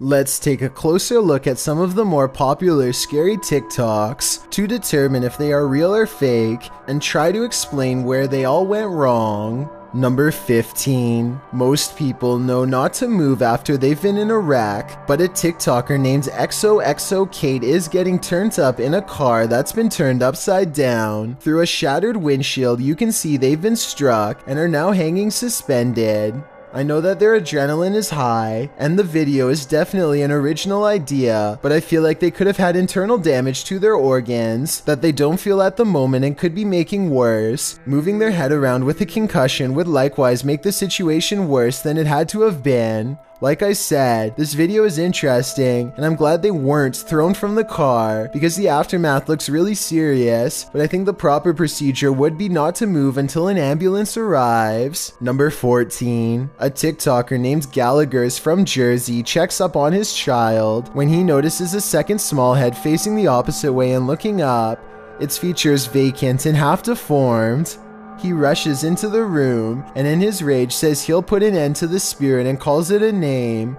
Let's take a closer look at some of the more popular scary TikToks to determine if they are real or fake and try to explain where they all went wrong. Number 15. Most people know not to move after they've been in a wreck, but a TikToker named XOXO Kate is getting turned up in a car that's been turned upside down. Through a shattered windshield, you can see they've been struck and are now hanging suspended. I know that their adrenaline is high, and the video is definitely an original idea, but I feel like they could have had internal damage to their organs that they don't feel at the moment and could be making worse. Moving their head around with a concussion would likewise make the situation worse than it had to have been. Like I said, this video is interesting, and I'm glad they weren't thrown from the car because the aftermath looks really serious, but I think the proper procedure would be not to move until an ambulance arrives. Number 14. A TikToker named Gallagher's from Jersey checks up on his child when he notices a second small head facing the opposite way and looking up. Its features vacant and half deformed. He rushes into the room and in his rage says he'll put an end to the spirit and calls it a name.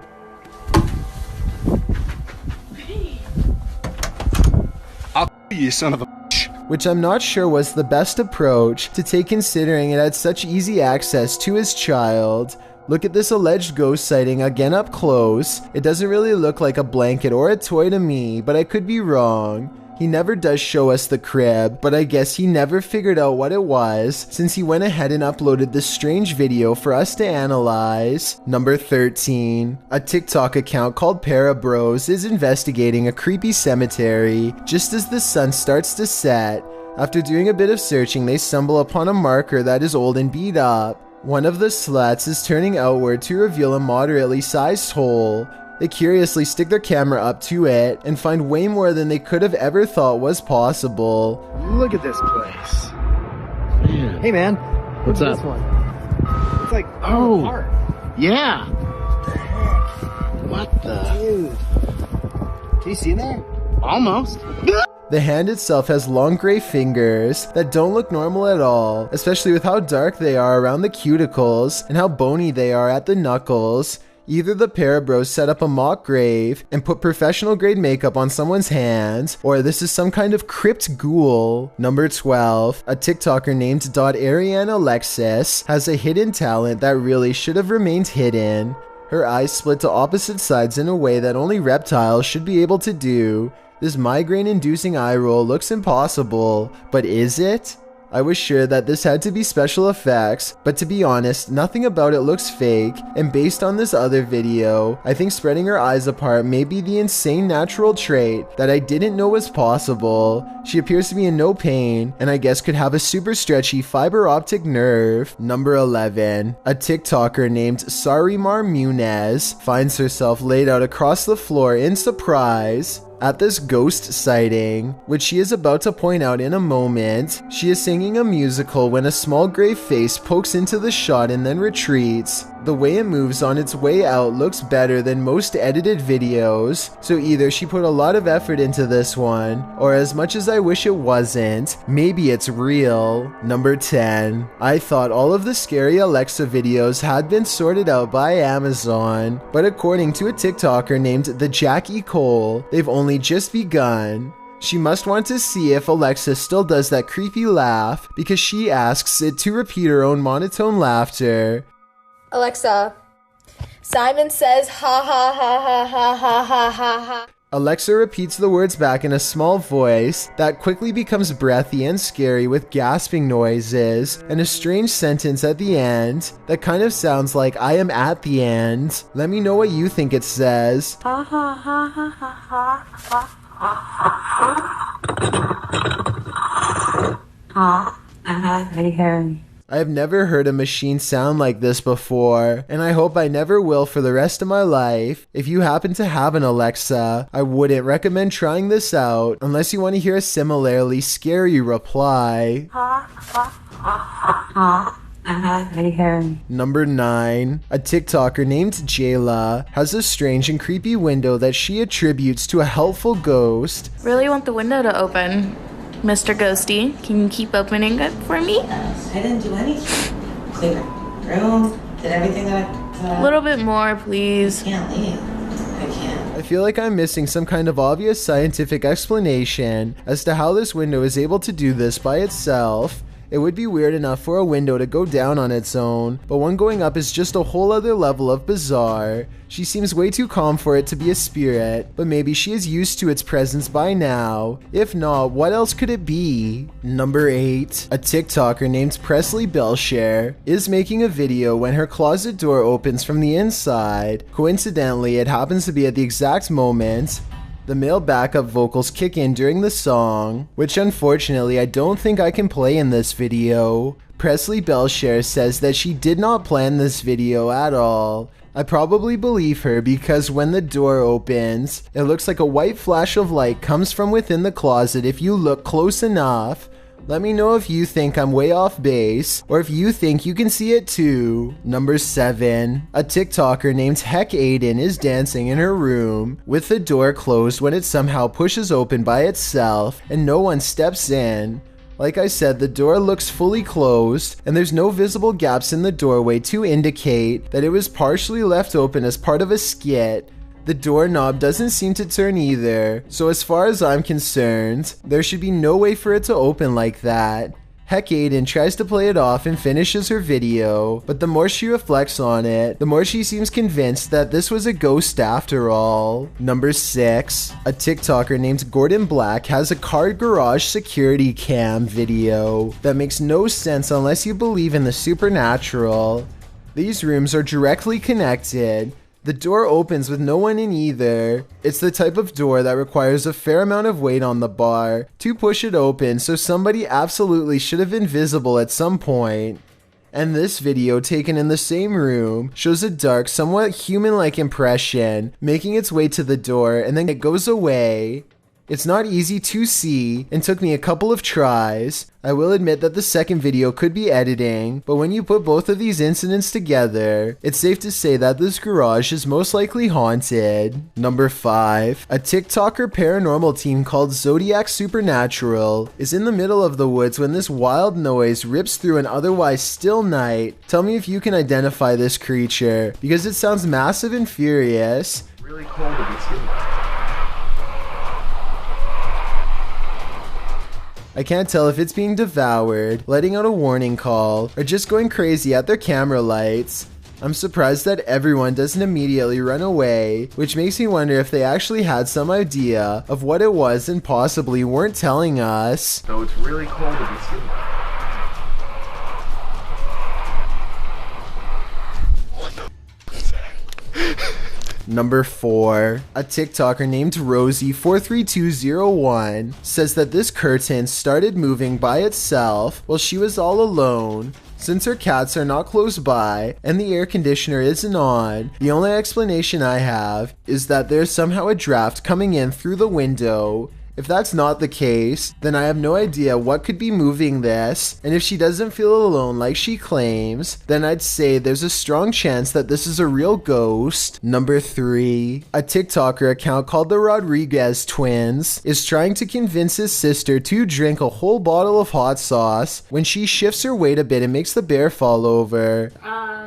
I'll you son of a bitch. Which I'm not sure was the best approach to take considering it had such easy access to his child. Look at this alleged ghost sighting again up close. It doesn't really look like a blanket or a toy to me, but I could be wrong. He never does show us the crib, but I guess he never figured out what it was since he went ahead and uploaded this strange video for us to analyze. Number 13. A TikTok account called Parabros is investigating a creepy cemetery just as the sun starts to set. After doing a bit of searching, they stumble upon a marker that is old and beat up. One of the slats is turning outward to reveal a moderately sized hole. They curiously stick their camera up to it and find way more than they could have ever thought was possible. Look at this place. Man. Hey man, What's up? This one? It's like Oh, yeah. What the? Dude. Can you see in there? Almost. The hand itself has long gray fingers that don't look normal at all, especially with how dark they are around the cuticles and how bony they are at the knuckles. Either the Parabros set up a mock grave and put professional grade makeup on someone's hands, or this is some kind of crypt ghoul. Number 12. A TikToker named Ariane Alexis has a hidden talent that really should have remained hidden. Her eyes split to opposite sides in a way that only reptiles should be able to do. This migraine-inducing eye roll looks impossible, but is it? I was sure that this had to be special effects, but to be honest, nothing about it looks fake, and based on this other video, I think spreading her eyes apart may be the insane natural trait that I didn't know was possible. She appears to be in no pain, and I guess could have a super stretchy fiber optic nerve. Number 11. A TikToker named Sarimar Munez finds herself laid out across the floor in surprise at this ghost sighting, which she is about to point out in a moment. She is singing a musical when a small gray face pokes into the shot and then retreats. The way it moves on its way out looks better than most edited videos, so either she put a lot of effort into this one, or as much as I wish it wasn't, maybe it's real. Number 10. I thought all of the scary Alexa videos had been sorted out by Amazon, but according to a TikToker named the Jackie Cole, they've only just begun. She must want to see if Alexa still does that creepy laugh because she asks it to repeat her own monotone laughter. Alexa, Simon says ha ha ha ha ha ha ha ha ha. Alexa repeats the words back in a small voice that quickly becomes breathy and scary with gasping noises and a strange sentence at the end that kind of sounds like I am at the end. Let me know what you think it says. Ha ha ha ha ha ha ha. I have never heard a machine sound like this before, and I hope I never will for the rest of my life. If you happen to have an Alexa, I wouldn't recommend trying this out unless you want to hear a similarly scary reply. Number 9. A TikToker named Jayla has a strange and creepy window that she attributes to a helpful ghost. Really want the window to open. Mr. Ghosty, can you keep opening it for me? I didn't do anything. Cleaned my room, did everything that I... A little bit more, please. I can't leave. I can't. feel like I'm missing some kind of obvious scientific explanation as to how this window is able to do this by itself. It would be weird enough for a window to go down on its own, but one going up is just a whole other level of bizarre. She seems way too calm for it to be a spirit, but maybe she is used to its presence by now. If not, what else could it be? Number 8. A TikToker named Presley Belshare is making a video when her closet door opens from the inside. Coincidentally, it happens to be at the exact moment the male backup vocals kick in during the song, which unfortunately I don't think I can play in this video. Presley Belshare says that she did not plan this video at all. I probably believe her because when the door opens, it looks like a white flash of light comes from within the closet if you look close enough. Let me know if you think I'm way off base, or if you think you can see it too. Number 7. A TikToker named Heck Aiden is dancing in her room, with the door closed when it somehow pushes open by itself, and no one steps in. Like I said, the door looks fully closed, and there's no visible gaps in the doorway to indicate that it was partially left open as part of a skit. The doorknob doesn't seem to turn either, so as far as I'm concerned, there should be no way for it to open like that. Heck Aiden tries to play it off and finishes her video, but the more she reflects on it, the more she seems convinced that this was a ghost after all. Number 6. A TikToker named Gordon Black has a car garage security cam video that makes no sense unless you believe in the supernatural. These rooms are directly connected. The door opens with no one in either. It's the type of door that requires a fair amount of weight on the bar to push it open, so somebody absolutely should have been visible at some point. And this video, taken in the same room, shows a dark, somewhat human-like impression making its way to the door, and then it goes away. It's not easy to see and took me a couple of tries. I will admit that the second video could be editing, but when you put both of these incidents together, it's safe to say that this garage is most likely haunted. Number 5. A TikToker paranormal team called Zodiac Supernatural is in the middle of the woods when this wild noise rips through an otherwise still night. Tell me if you can identify this creature, because it sounds massive and furious. Really cold to be seen. I can't tell if it's being devoured, letting out a warning call, or just going crazy at their camera lights. I'm surprised that everyone doesn't immediately run away, which makes me wonder if they actually had some idea of what it was and possibly weren't telling us. So it's really cold to be seen. Number 4. A TikToker named Rosie43201 says that this curtain started moving by itself while she was all alone. Since her cats are not close by and the air conditioner isn't on, the only explanation I have is that there's somehow a draft coming in through the window. If that's not the case, then I have no idea what could be moving this, and if she doesn't feel alone like she claims, then I'd say there's a strong chance that this is a real ghost. Number 3. A TikToker account called the Rodriguez Twins is trying to convince his sister to drink a whole bottle of hot sauce when she shifts her weight a bit and makes the bear fall over.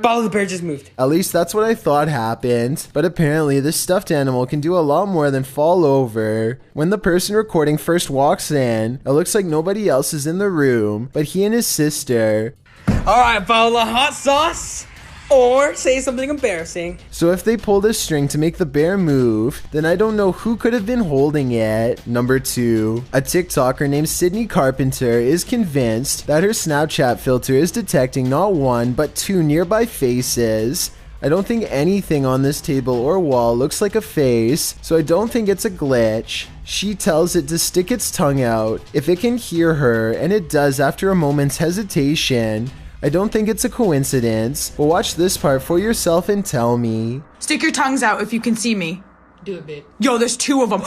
Follow the bear just moved. At least that's what I thought happened, but apparently this stuffed animal can do a lot more than fall over. When the person recording first walks in, it looks like nobody else is in the room, but he and his sister. Alright, follow the hot sauce, or say something embarrassing. So if they pulled a string to make the bear move, then I don't know who could have been holding it. Number 2. A TikToker named Sydney Carpenter is convinced that her Snapchat filter is detecting not one, but 2 nearby faces. I don't think anything on this table or wall looks like a face, so I don't think it's a glitch. She tells it to stick its tongue out if it can hear her, and it does after a moment's hesitation. I don't think it's a coincidence, but watch this part for yourself and tell me. Stick your tongues out if you can see me. Do it, babe. Yo, there's 2 of them.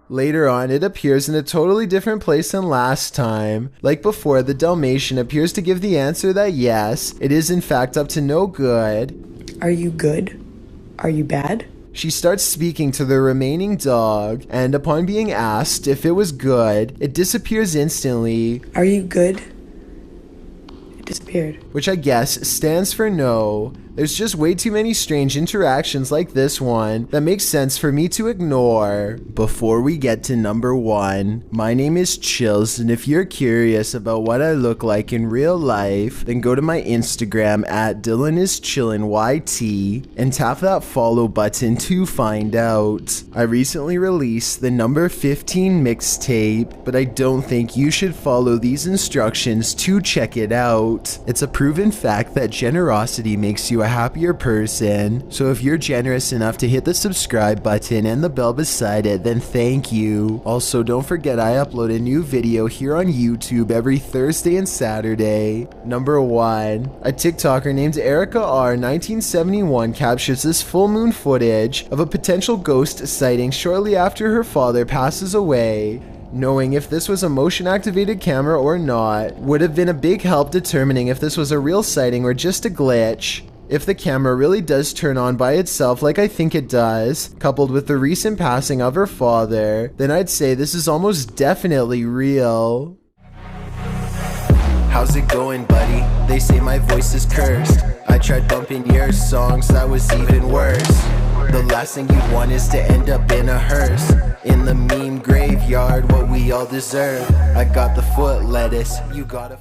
Later on, it appears in a totally different place than last time. Like before, the Dalmatian appears to give the answer that yes, it is in fact up to no good. Are you good? Are you bad? She starts speaking to the remaining dog, and upon being asked if it was good, it disappears instantly. Are you good? It disappeared. Which I guess stands for no. There's just way too many strange interactions like this one that makes sense for me to ignore. Before we get to number 1, my name is Chills, and if you're curious about what I look like in real life, then go to my Instagram at DylanIsChillinYT and tap that follow button to find out. I recently released the number 15 mixtape, but I don't think you should follow these instructions to check it out. It's a proven fact that generosity makes you a happier person, so if you're generous enough to hit the subscribe button and the bell beside it, then thank you. Also, don't forget I upload a new video here on YouTube every Thursday and Saturday. Number 1. A TikToker named Erica R 1971 captures this full moon footage of a potential ghost sighting shortly after her father passes away. Knowing if this was a motion activated camera or not would have been a big help determining if this was a real sighting or just a glitch. If the camera really does turn on by itself like I think it does, coupled with the recent passing of her father, then I'd say this is almost definitely real. How's it going, buddy? They say my voice is cursed. I tried bumping your songs, that was even worse. The last thing you'd want is to end up in a hearse, in the meme graveyard, what we all deserve. I got the foot lettuce, you got a